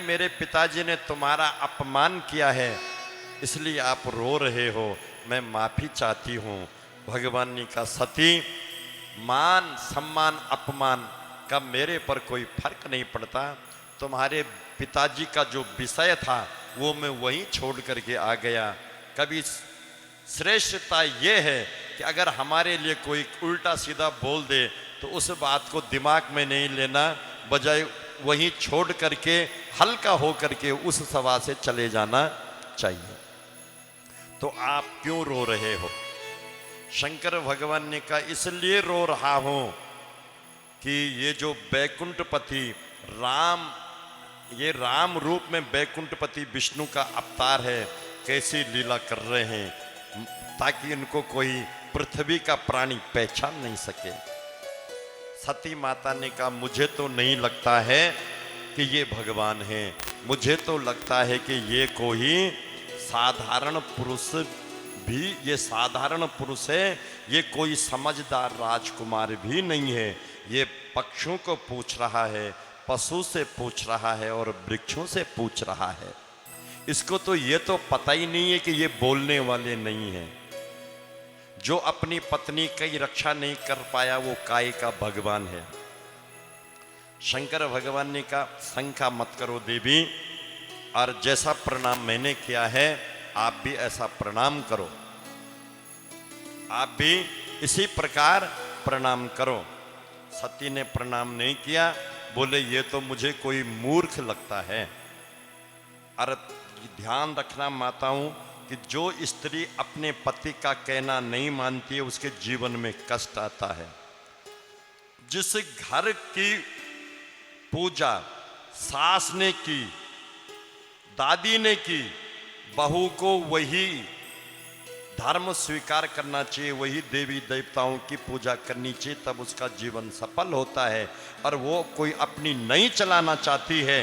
मेरे पिताजी ने तुम्हारा अपमान किया है इसलिए आप रो रहे हो, मैं माफी चाहती हूँ। भगवान ने कहा सती, मान सम्मान अपमान का मेरे पर कोई फर्क नहीं पड़ता। तुम्हारे पिताजी का जो विषय था वो मैं वहीं छोड़ करके आ गया। कभी श्रेष्ठता ये है कि अगर हमारे लिए कोई उल्टा सीधा बोल दे तो उस बात को दिमाग में नहीं लेना, बजाय वहीं छोड़ करके हल्का हो करके उस सभा से चले जाना चाहिए। तो आप क्यों रो रहे हो? शंकर भगवान ने कहा इसलिए रो रहा हूं कि ये जो बैकुंठपति राम, ये राम रूप में बैकुंठपति विष्णु का अवतार है, कैसी लीला कर रहे हैं ताकि इनको कोई पृथ्वी का प्राणी पहचान नहीं सके। सती माता ने कहा मुझे तो नहीं लगता है कि ये भगवान है, मुझे तो लगता है कि ये कोई साधारण पुरुष भी, ये साधारण पुरुष है, ये कोई समझदार राजकुमार भी नहीं है। ये पक्षियों को पूछ रहा है, पशु से पूछ रहा है और वृक्षों से पूछ रहा है। इसको तो ये तो पता ही नहीं है कि ये बोलने वाले नहीं हैं। जो अपनी पत्नी की रक्षा नहीं कर पाया वो काय का भगवान है। शंकर भगवान ने कहा शंका मत करो देवी, और जैसा प्रणाम मैंने किया है आप भी ऐसा प्रणाम करो, आप भी इसी प्रकार प्रणाम करो। सती ने प्रणाम नहीं किया, बोले ये तो मुझे कोई मूर्ख लगता है। और ध्यान रखना माताओं कि जो स्त्री अपने पति का कहना नहीं मानती है उसके जीवन में कष्ट आता है। जिस घर की पूजा सास ने की, दादी ने की, बहू को वही धर्म स्वीकार करना चाहिए, वही देवी देवताओं की पूजा करनी चाहिए, तब उसका जीवन सफल होता है। और वो कोई अपनी नहीं चलाना चाहती है,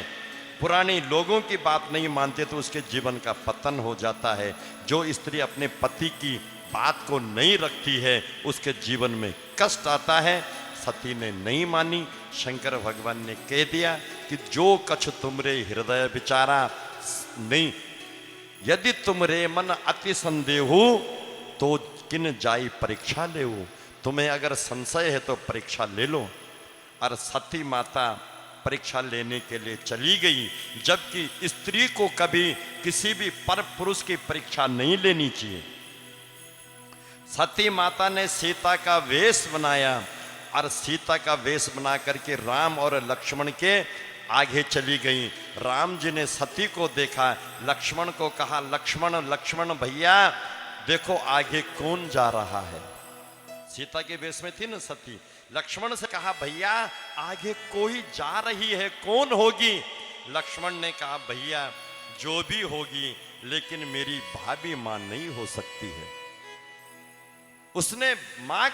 पुराने लोगों की बात नहीं मानते तो उसके जीवन का पतन हो जाता है। जो स्त्री अपने पति की बात को नहीं रखती है उसके जीवन में कष्ट आता है। सती ने नहीं मानी। शंकर भगवान ने कह दिया कि जो कछ तुमरे हृदय विचारा नहीं, यदि तुमरे मन अति संदेहु तो किन जाई परीक्षा ले। तुम्हें अगर संशय है तो परीक्षा ले लो। और सती माता परीक्षा लेने के लिए चली गई, जबकि स्त्री को कभी किसी भी पर पुरुष की परीक्षा नहीं लेनी चाहिए। सती माता ने सीता का वेश बनाया और सीता का वेश बना करके राम और लक्ष्मण के आगे चली गई। राम जी ने सती को देखा, लक्ष्मण को कहा लक्ष्मण लक्ष्मण भैया देखो आगे कौन जा रहा है। सीता के वेश में थी ना सती। लक्ष्मण से कहा भैया आगे कोई जा रही है, कौन होगी? लक्ष्मण ने कहा भैया जो भी होगी लेकिन मेरी भाभी मां नहीं हो सकती है। उसने मां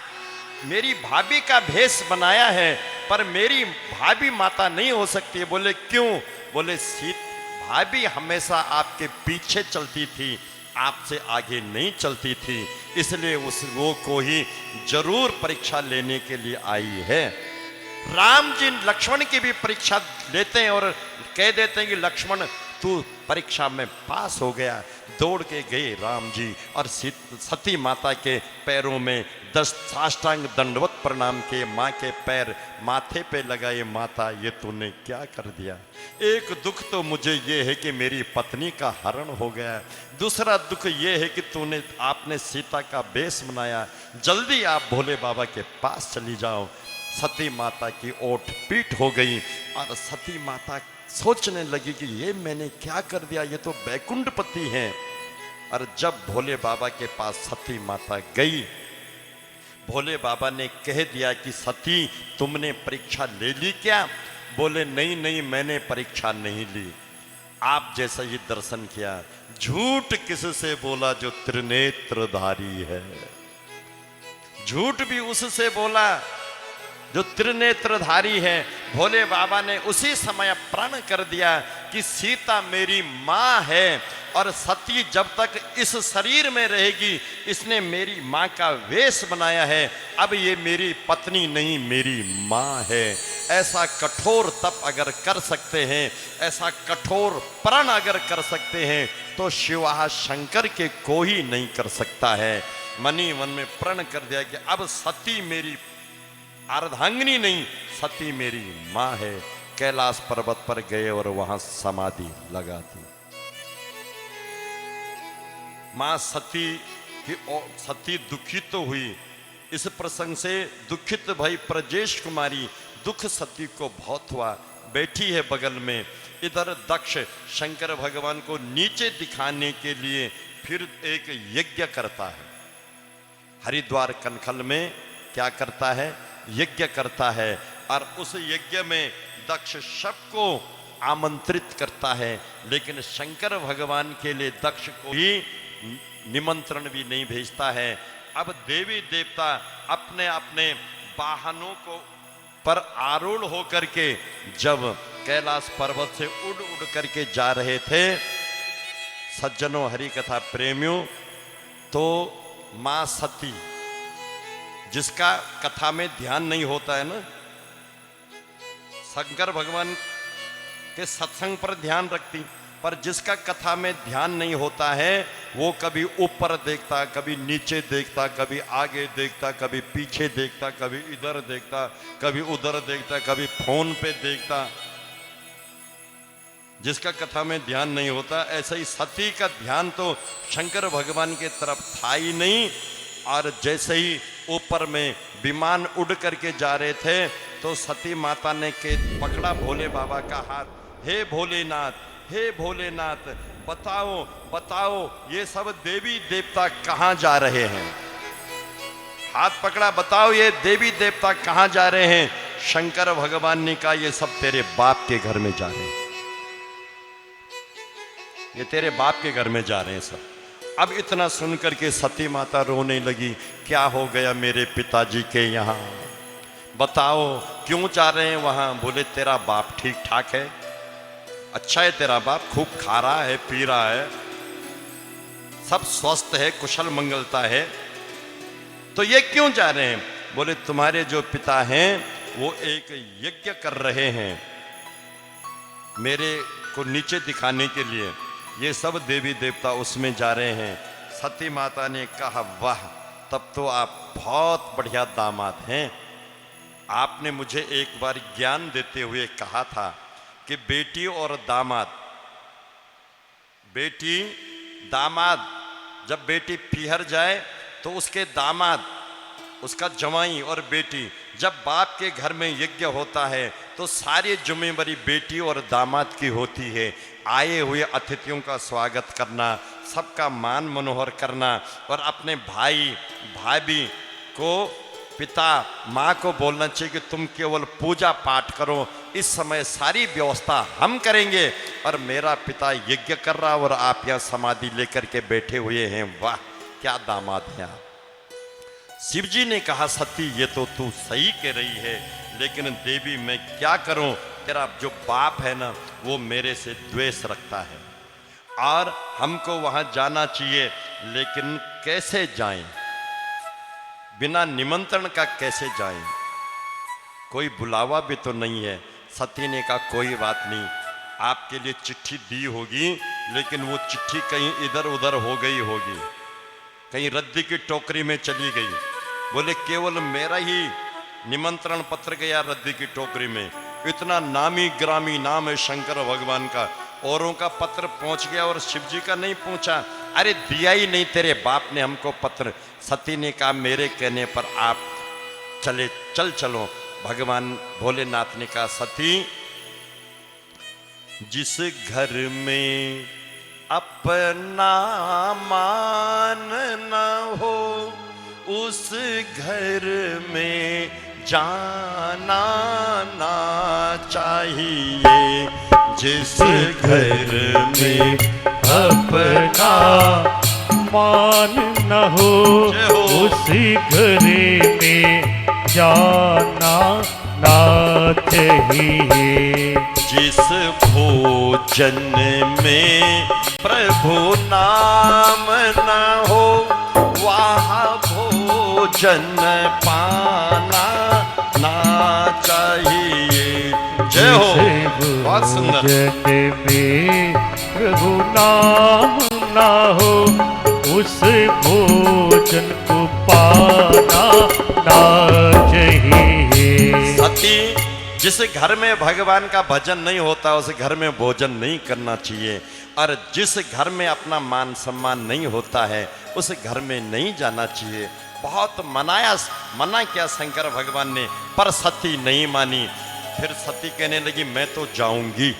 मेरी भाभी का भेष बनाया है पर मेरी भाभी माता नहीं हो सकती है। बोले क्यों? बोले भाभी हमेशा आपके पीछे चलती थी, आपसे आगे नहीं चलती थी, इसलिए वो को ही जरूर परीक्षा लेने के लिए आई है। राम जी लक्ष्मण की भी परीक्षा लेते हैं और कह देते हैं कि लक्ष्मण तू परीक्षा में पास हो गया। दौड़ के गए राम जी और सती माता के पैरों में 10 साष्टांग दंडवत प्रणाम किए। माँ के पैर माथे पे लगाए, माता ये तूने क्या कर दिया? एक दुख तो मुझे ये है कि मेरी पत्नी का हरण हो गया, दूसरा दुख ये है कि आपने सीता का वेश बनाया। जल्दी आप भोले बाबा के पास चली जाओ। सती माता की ओठ पीट हो गई और सती माता सोचने लगी कि ये मैंने क्या कर दिया, ये तो बैकुंठपति हैं। और जब भोले बाबा के पास सती माता गई, भोले बाबा ने कह दिया कि सती तुमने परीक्षा ले ली क्या? बोले नहीं नहीं मैंने परीक्षा नहीं ली, आप जैसा ही दर्शन किया। झूठ किससे बोला जो त्रिनेत्रधारी है? झूठ भी उससे बोला जो त्रिनेत्रधारी है। भोले बाबा ने उसी समय प्रण कर दिया कि सीता मेरी माँ है और सती जब तक इस शरीर में रहेगी, इसने मेरी माँ का वेश बनाया है, अब ये मेरी पत्नी नहीं मेरी माँ है। ऐसा कठोर तप अगर कर सकते हैं, ऐसा कठोर प्रण अगर कर सकते हैं, तो शिवा शंकर के कोई नहीं कर सकता है। मनी मन में प्रण कर दिया कि अब सती मेरी अर्धांगिनी नहीं, सती मेरी माँ है। कैलाश पर्वत पर गए और वहां समाधि लगा दी। मां सती दुखित तो हुई। इस प्रसंग से दुखित भई प्रजेश कुमारी, दुख सती को बहुत हुआ, बैठी है बगल में। इधर दक्ष शंकर भगवान को नीचे दिखाने के लिए फिर एक यज्ञ करता है। हरिद्वार कनखल में क्या करता है? यज्ञ करता है। और उस यज्ञ में दक्ष सबको आमंत्रित करता है, लेकिन शंकर भगवान के लिए दक्ष को भी निमंत्रण भी नहीं भेजता है। अब देवी देवता अपने अपने वाहनों को पर आरूढ़ होकर के जब कैलाश पर्वत से उड़ उड़ करके जा रहे थे, सज्जनों, हरि कथा प्रेमियों, तो मां सती, जिसका कथा में ध्यान नहीं होता है ना, शंकर भगवान के सत्संग पर ध्यान रखती, पर जिसका कथा में ध्यान नहीं होता है वो कभी ऊपर देखता, कभी नीचे देखता, कभी आगे देखता, कभी पीछे देखता, कभी इधर देखता, कभी उधर देखता, कभी फोन पे देखता। जिसका कथा में ध्यान नहीं होता, ऐसे ही सती का ध्यान तो शंकर भगवान की तरफ था ही नहीं। और जैसे ही ऊपर में विमान उड़ करके जा रहे थे, तो सती माता ने के पकड़ा भोले बाबा का हाथ। हे भोलेनाथ, हे भोलेनाथ, बताओ बताओ ये सब देवी देवता कहाँ जा रहे हैं? हाथ पकड़ा, बताओ ये देवी देवता कहाँ जा रहे हैं? शंकर भगवान ने कहा ये सब तेरे बाप के घर में जा रहे हैं, ये तेरे बाप के घर में जा रहे हैं सब। अब इतना सुनकर के सती माता रोने लगी, क्या हो गया मेरे पिताजी के यहाँ, बताओ क्यों जा रहे हैं वहाँ? बोले तेरा बाप ठीक ठाक है, अच्छा है तेरा बाप, खूब खा रहा है, पी रहा है, सब स्वस्थ है, कुशल मंगलता है, तो ये क्यों जा रहे हैं? बोले तुम्हारे जो पिता हैं वो एक यज्ञ कर रहे हैं मेरे को नीचे दिखाने के लिए, ये सब देवी देवता उसमें जा रहे हैं। सती माता ने कहा वाह, तब तो आप बहुत बढ़िया दामाद हैं। आपने मुझे एक बार ज्ञान देते हुए कहा था कि बेटी और दामाद, बेटी दामाद, जब बेटी पीहर जाए तो उसके दामाद, उसका जवाई और बेटी, जब बाप के घर में यज्ञ होता है तो सारी जिम्मेवारी बेटी और दामाद की होती है। आए हुए अतिथियों का स्वागत करना, सबका मान मनोहर करना, और अपने भाई भाभी को, पिता माँ को बोलना चाहिए कि तुम केवल पूजा पाठ करो, इस समय सारी व्यवस्था हम करेंगे, और मेरा पिता यज्ञ कर रहा और आप यहाँ समाधि लेकर के बैठे हुए हैं। वाह क्या दामाद हैं आप। शिव जी ने कहा सती ये तो तू सही कह रही है, लेकिन देवी मैं क्या करूं, तेरा जो बाप है ना वो मेरे से द्वेष रखता है और हमको वहां जाना चाहिए, लेकिन कैसे जाएं, बिना निमंत्रण का कैसे जाएं, कोई बुलावा भी तो नहीं है। सती ने कहा कोई बात नहीं, आपके लिए चिट्ठी दी होगी, लेकिन वो चिट्ठी कहीं इधर उधर हो गई होगी, कहीं रद्दी की टोकरी में चली गई। बोले केवल मेरा ही निमंत्रण पत्र गया रद्दी की टोकरी में, इतना नामी ग्रामी नाम है शंकर भगवान का, औरों का पत्र पहुंच गया और शिव जी का नहीं पहुंचा। अरे दिया ही नहीं तेरे बाप ने हमको पत्र। सती ने कहा मेरे कहने पर आप चलो। भगवान भोलेनाथ ने कहा सती, जिस घर में अपना मान न हो उस घर में जाना ना चाहिए, जिस घर में अपना मान न हो उसी घर में जाना ना चाहिए। जिस भोजन में प्रभु नाम न हो वह भोजन पाना ना चाहिए। जय हो। बहुत सुंदर। भोजन में प्रभु नाम ना हो उस भोजन को पाना ना चाहिए। सती, जिस घर में भगवान का भजन नहीं होता उस घर में भोजन नहीं करना चाहिए, और जिस घर में अपना मान सम्मान नहीं होता है उस घर में नहीं जाना चाहिए। बहुत मना किया शंकर भगवान ने, पर सती नहीं मानी। फिर सती कहने लगी मैं तो जाऊंगी।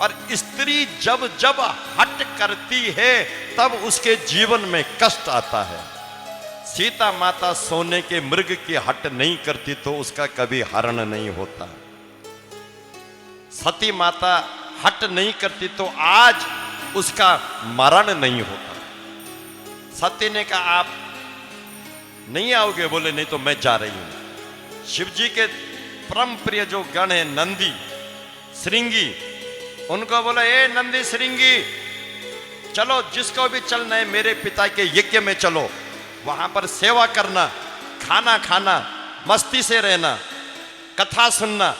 और स्त्री जब जब हट करती है तब उसके जीवन में कष्ट आता है। सीता माता सोने के मृग की हट नहीं करती तो उसका कभी हरण नहीं होता। सती माता हट नहीं करती तो आज उसका मरण नहीं होता। सती ने कहा आप नहीं आओगे? बोले नहीं तो मैं जा रही हूं। शिव जी के परम प्रिय जो गण है नंदी श्रृंगी, उनको बोला ए नंदी श्रृंगी चलो, जिसको भी चलना है मेरे पिता के यज्ञ में चलो, वहां पर सेवा करना, खाना खाना, मस्ती से रहना, कथा सुनना।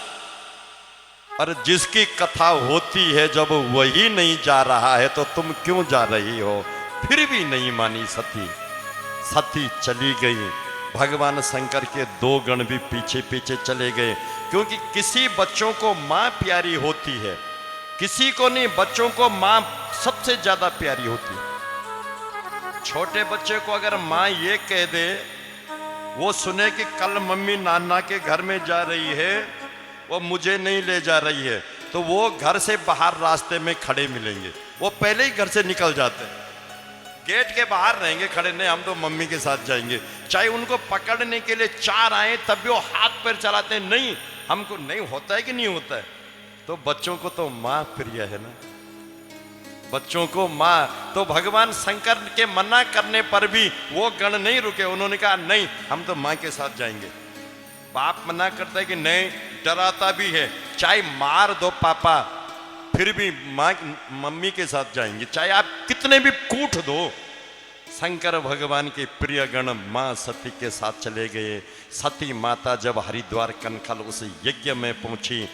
और जिसकी कथा होती है जब वही नहीं जा रहा है तो तुम क्यों जा रही हो? फिर भी नहीं मानी सती। सती चली गई। भगवान शंकर के दो गण भी पीछे पीछे चले गए, क्योंकि किसी बच्चों को मां प्यारी होती है, किसी को नहीं। बच्चों को मां सबसे ज्यादा प्यारी होती है। छोटे बच्चे को अगर मां ये कह दे, वो सुने कि कल मम्मी नाना के घर में जा रही है, वो मुझे नहीं ले जा रही है, तो वो घर से बाहर रास्ते में खड़े मिलेंगे। वो पहले ही घर से निकल जाते हैं, गेट के बाहर रहेंगे खड़े, नहीं हम तो मम्मी के साथ जाएंगे। चाहे उनको पकड़ने के लिए चार आए तब भी वो हाथ पैर चलाते हैं, नहीं हमको नहीं होता है कि नहीं होता है। तो बच्चों को तो मां प्रिय है ना, बच्चों को मां। तो भगवान शंकर के मना करने पर भी वो गण नहीं रुके, उन्होंने कहा नहीं हम तो मां के साथ जाएंगे। बाप मना करता है कि नहीं, डराता भी है, चाहे मार दो पापा फिर भी मां मम्मी के साथ जाएंगे, चाहे आप कितने भी कूट दो। शंकर भगवान के प्रिय गण मां सती के साथ चले गए। सती माता जब हरिद्वार कनखल उस यज्ञ में पहुंची,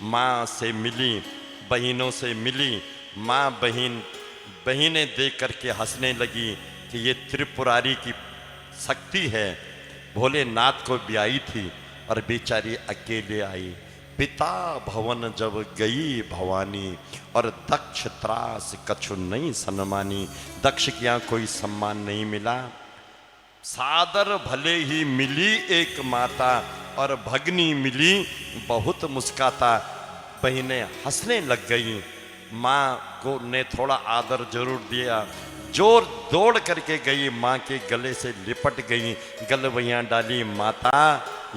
मां से मिली, बहनों से मिली। मां बहनें देख करके हंसने लगी कि ये त्रिपुरारी की शक्ति है, भोलेनाथ को ब्याई थी और बेचारी अकेले आई। पिता भवन जब गई भवानी, और दक्ष त्रास कछु नहीं सन्मानी। दक्ष के यहाँ कोई सम्मान नहीं मिला। सादर भले ही मिली एक माता, और भगनी मिली बहुत मुस्काता। बहनें हंसने लग गई। माँ को ने थोड़ा आदर जरूर दिया, जोर दौड़ करके गई, माँ के गले से लिपट गई, गलवैयाँ डाली। माता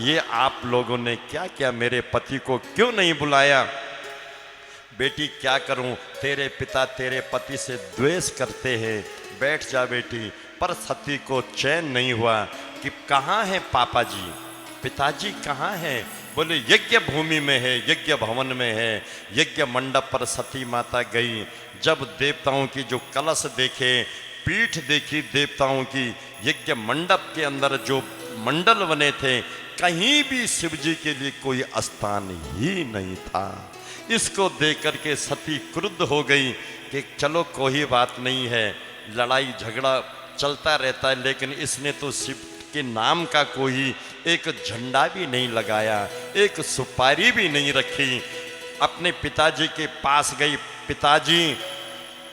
ये आप लोगों ने क्या क्या, मेरे पति को क्यों नहीं बुलाया? बेटी क्या करूं, तेरे पिता तेरे पति से द्वेष करते हैं, बैठ जा बेटी। पर सती को चैन नहीं हुआ कि कहाँ है पापा जी, पिताजी कहाँ हैं? बोले यज्ञ भूमि में है, यज्ञ भवन में है। यज्ञ मंडप पर सती माता गई। जब देवताओं की जो कलश देखे, पीठ देखी देवताओं की, यज्ञ मंडप के अंदर जो मंडल बने थे, कहीं भी शिव जी के लिए कोई स्थान ही नहीं था। इसको देख करके सती क्रुद्ध हो गई कि चलो कोई बात नहीं है, लड़ाई झगड़ा चलता रहता है, लेकिन इसने तो शिव के नाम का कोई एक झंडा भी नहीं लगाया, एक सुपारी भी नहीं रखी। अपने पिताजी के पास गई, पिताजी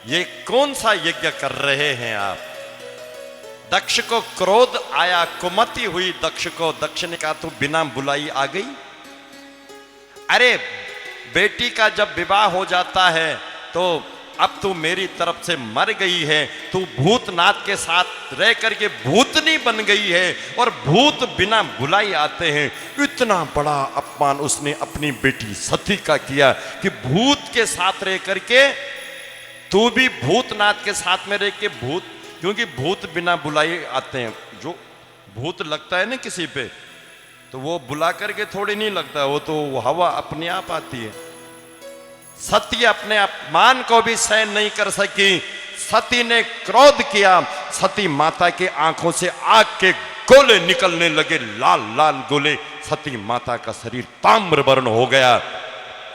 ये कौन सा यज्ञ कर रहे हैं आप? दक्ष को क्रोध आया, कुमति हुई दक्ष को। दक्ष ने कहा तू बिना बुलाई आ गई? अरे बेटी का जब विवाह हो जाता है तो अब तू मेरी तरफ से मर गई है, तू भूतनाथ के साथ रह करके भूतनी बन गई है, और भूत बिना बुलाई आते हैं। इतना बड़ा अपमान उसने अपनी बेटी सती का किया कि भूत के साथ रह करके तू भी भूतनाथ के साथ में रह के भूत, क्योंकि भूत बिना बुलाई आते हैं। जो भूत लगता है ना किसी पे, तो वो बुला करके थोड़ी नहीं लगता, वो तो हवा अपने आप आती है। सती अपने अपमान को भी सहन नहीं कर सकी। सती ने क्रोध किया। सती माता के आंखों से आग के गोले निकलने लगे, लाल लाल गोले। सती माता का शरीर ताम्रवर्ण हो गया।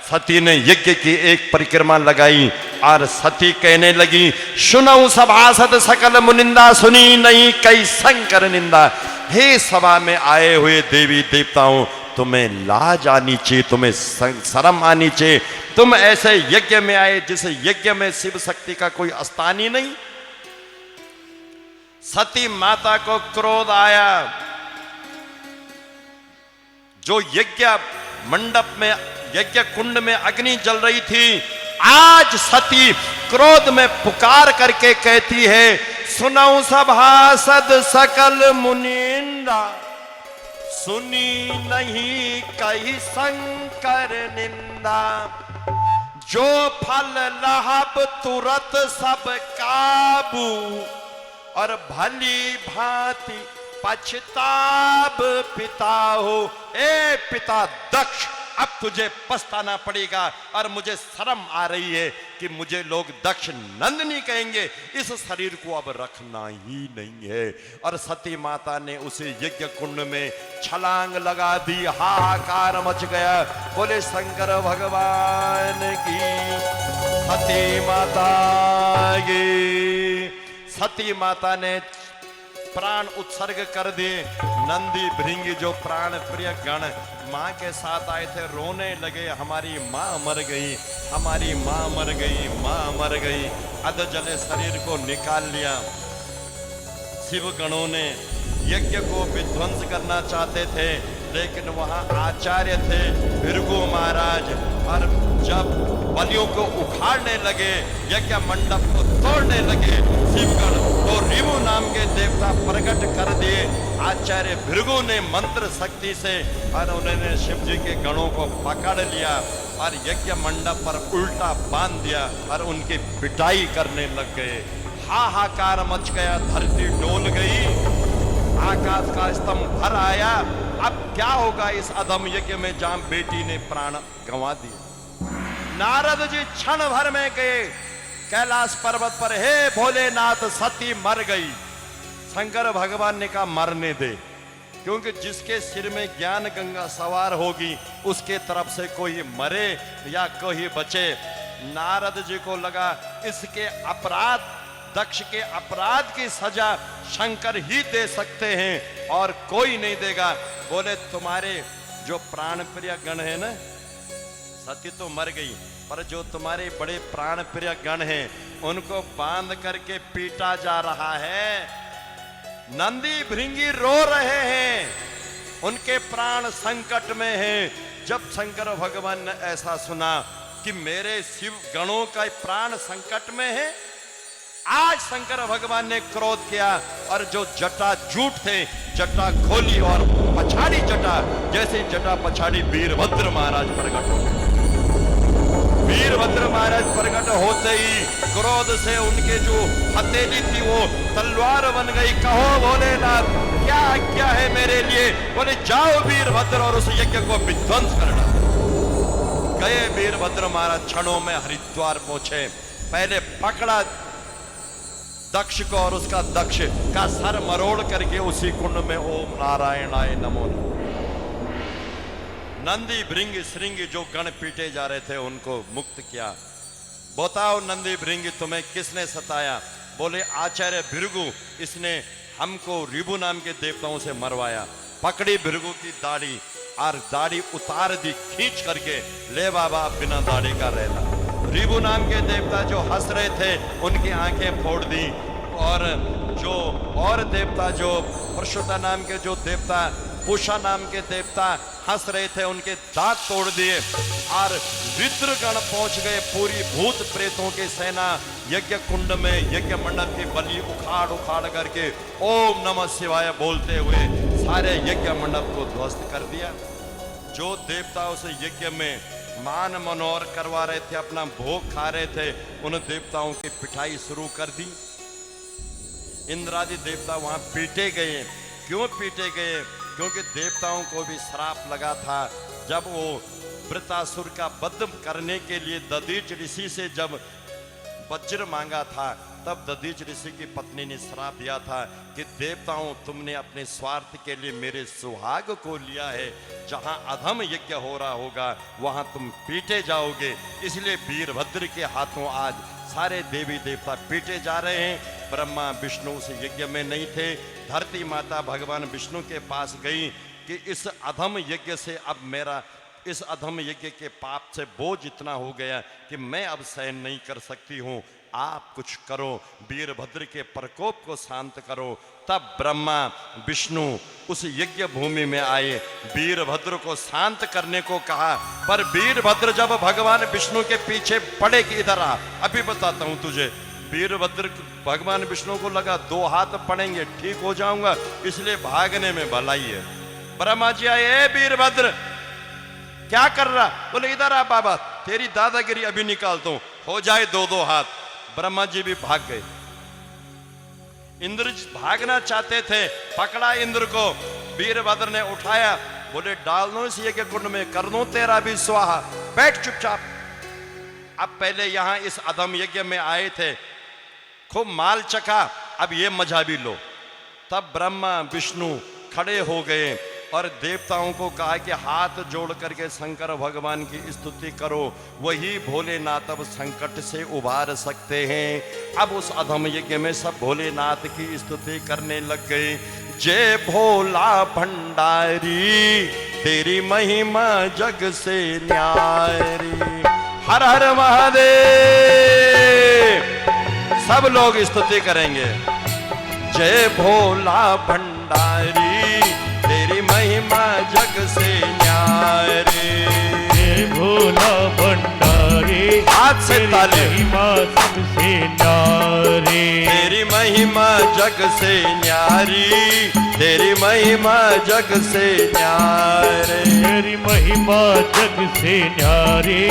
सती ने यज्ञ की एक परिक्रमा लगाई और सती कहने लगी, सुनऊ सभासद सकल मुनिंदा, सुनी नहीं कई शंकर निंदा। हे सभा में आए हुए देवी देवताओं, तुम्हें लाज आनी चाहिए, तुम्हें शर्म आनी चाहिए। तुम ऐसे यज्ञ में आए जिस यज्ञ में शिव शक्ति का कोई स्थान ही नहीं। सती माता को क्रोध आया। जो यज्ञ मंडप में, यज्ञ कुंड में अग्नि जल रही थी, आज सती क्रोध में पुकार करके कहती है, सुनऊ सभासद सकल मुनिंदा, सुनी नहीं कही शंकर निंदा। जो फल लहब तुरत सब काबू, और भली भांति पछताब पिता हो। ए पिता दक्ष, अब तुझे पछताना पड़ेगा और मुझे शर्म आ रही है कि मुझे लोग दक्ष नंदनी कहेंगे। इस शरीर को अब रखना ही नहीं है। और सती माता ने उसे यज्ञ कुंड में छलांग लगा दी। हाहाकार मच गया। बोले शंकर भगवान की, सती माता की। सती माता ने प्राण उत्सर्ग कर दिए। नंदी भृंगी जो प्राण प्रिय गण मां के साथ आए थे रोने लगे, हमारी मां मर गई, हमारी मां मर गई, मां मर गई। अध जले शरीर को निकाल लिया। शिव गणों ने यज्ञ को विध्वंस करना चाहते थे, लेकिन वहां आचार्य थे भृगु महाराज, और जब बलियों को उखाड़ने लगे, यज्ञ मंडप को तोड़ने लगे शिवगण, तो रिवु नाम के देवता प्रकट कर दिए। आचार्य भृगु ने मंत्र शक्ति से और उन्होंने शिव जी के गणों को पकड़ लिया और यज्ञ मंडप पर उल्टा बांध दिया और उनकी पिटाई करने लग गए। हाहाकार मच गया, धरती डोल गई, आकाश का स्तंभ भर आया। अब क्या होगा इस अधम यज्ञ में जहां बेटी ने प्राण गंवा दिए। नारद जी क्षण भर में गए कैलाश पर्वत पर, हे भोलेनाथ सती मर गई। शंकर भगवान ने कहा मरने दे, क्योंकि जिसके सिर में ज्ञान गंगा सवार होगी उसके तरफ से कोई मरे या कोई बचे। नारद जी को लगा इसके अपराध, दक्ष के अपराध की सजा शंकर ही दे सकते हैं और कोई नहीं देगा। बोले तुम्हारे जो प्राण प्रिय गण है ना, सती तो मर गई, पर जो तुम्हारे बड़े प्राण प्रिय गण हैं उनको बांध करके पीटा जा रहा है। नंदी भृंगी रो रहे हैं, उनके प्राण संकट में हैं। जब शंकर भगवान ने ऐसा सुना कि मेरे शिव गणों का प्राण संकट में है, आज शंकर भगवान ने क्रोध किया और जो जटा जूट थे जटा खोली और पछाड़ी जटा, जैसे जटा पछाड़ी वीरभद्र महाराज प्रकट हो गए। वीरभद्र महाराज प्रकट होते ही क्रोध से उनके जो हथेली थी वो तलवार बन गई। कहो भोलेनाथ क्या आज्ञा है मेरे लिए। बोले जाओ वीरभद्र और उस यज्ञ को विध्वंस करना। गए वीरभद्र महाराज, क्षणों में हरिद्वार पहुंचे। पहले पकड़ा दक्ष को और उसका दक्ष का सर मरोड़ करके उसी कुंड में ओम नारायणाय नमो नमः। नंदी भृंगी श्रृंगी जो गण पीटे जा रहे थे उनको मुक्त किया। बताओ नंदी भृंगी तुम्हें किसने सताया। बोले आचार्य भृगु, इसने हमको रिभु नाम के देवताओं से मरवाया। पकड़ी भृगु की दाढ़ी और दाढ़ी उतार दी खींच करके, ले बाबा बिना दाढ़ी का रहना। रिभु नाम के देवता जो हंस रहे थे उनकी आंखें फोड़ दी, और जो और देवता जो परशुता नाम के जो देवता, पूषा नाम के देवता हंस रहे थे उनके दांत तोड़ दिए। और रुद्रगण पहुंच गए, पूरी भूत प्रेतों की सेना यज्ञ कुंड में यज्ञ मंडप की बलि उखाड़ उखाड़ करके ओम नमः शिवाय बोलते हुए सारे यज्ञ मंडप को ध्वस्त कर दिया। जो देवता उस यज्ञ में मान मनोहर करवा रहे थे, अपना भोग खा रहे थे, उन देवताओं की पिटाई शुरू कर दी। इंद्रादि देवता वहां पीटे गए। क्यों पीटे गए? क्योंकि देवताओं को भी श्राप लगा था। जब वो वृतासुर का वध करने के लिए दधीच ऋषि से जब वज्र मांगा था, तब दधीच ऋषि की पत्नी ने श्राप दिया था कि देवताओं, तुमने अपने स्वार्थ के लिए मेरे सुहाग को लिया है, जहां अधम यज्ञ हो रहा होगा वहां तुम पीटे जाओगे। इसलिए वीरभद्र के हाथों आज सारे देवी देवता पीटे जा रहे हैं। ब्रह्मा विष्णु उस यज्ञ में नहीं थे। धरती माता भगवान विष्णु के पास गई कि इस अधम यज्ञ से अब मेरा, इस अधम यज्ञ के पाप से बोझ इतना हो गया कि मैं अब सहन नहीं कर सकती हूँ, आप कुछ करो, वीरभद्र के प्रकोप को शांत करो। तब ब्रह्मा विष्णु उस यज्ञ भूमि में आए, वीरभद्र को शांत करने को कहा। पर वीरभद्र जब भगवान विष्णु के पीछे पड़े कि इधर आ, अभी बताता हूं तुझे। वीरभद्र भगवान विष्णु को लगा 2 हाथ पड़ेंगे ठीक हो जाऊंगा, इसलिए भागने में भलाई है। ब्रह्मा जी आए, ए वीरभद्र क्या कर रहा? बोले इधर आ बाबा, तेरी दादागिरी अभी निकालता हूं, हो जाए 2-2 हाथ। ब्रह्मा जी भी भाग गए। इंद्र भागना चाहते थे, पकड़ा इंद्र को, वीरभद्र ने उठाया, बोले डाल दो इस यज्ञ कुंड में, कर दो तेरा भी स्वाहा, बैठ चुपचाप। अब पहले यहां इस अधम यज्ञ में आए थे, खूब माल चखा, अब ये मजा भी लो। तब ब्रह्मा विष्णु खड़े हो गए और देवताओं को कहा कि हाथ जोड़ करके शंकर भगवान की स्तुति करो, वही भोलेनाथ अब संकट से उबार सकते हैं। अब उस अधम यज्ञ में सब भोलेनाथ की स्तुति करने लग गए। जय भोला भंडारी, तेरी महिमा जग से न्यारी, हर हर महादेव। सब लोग स्तुति करेंगे। जय भोला भंडारी, तेरी महिमा जग से न्यारी। जय भोला भंडारी, हाथ से ताली। महिमा सबसे न्यारी, तेरी महिमा जग से न्यारी, तेरी महिमा जग से न्यारी, तेरी महिमा जग से न्यारी।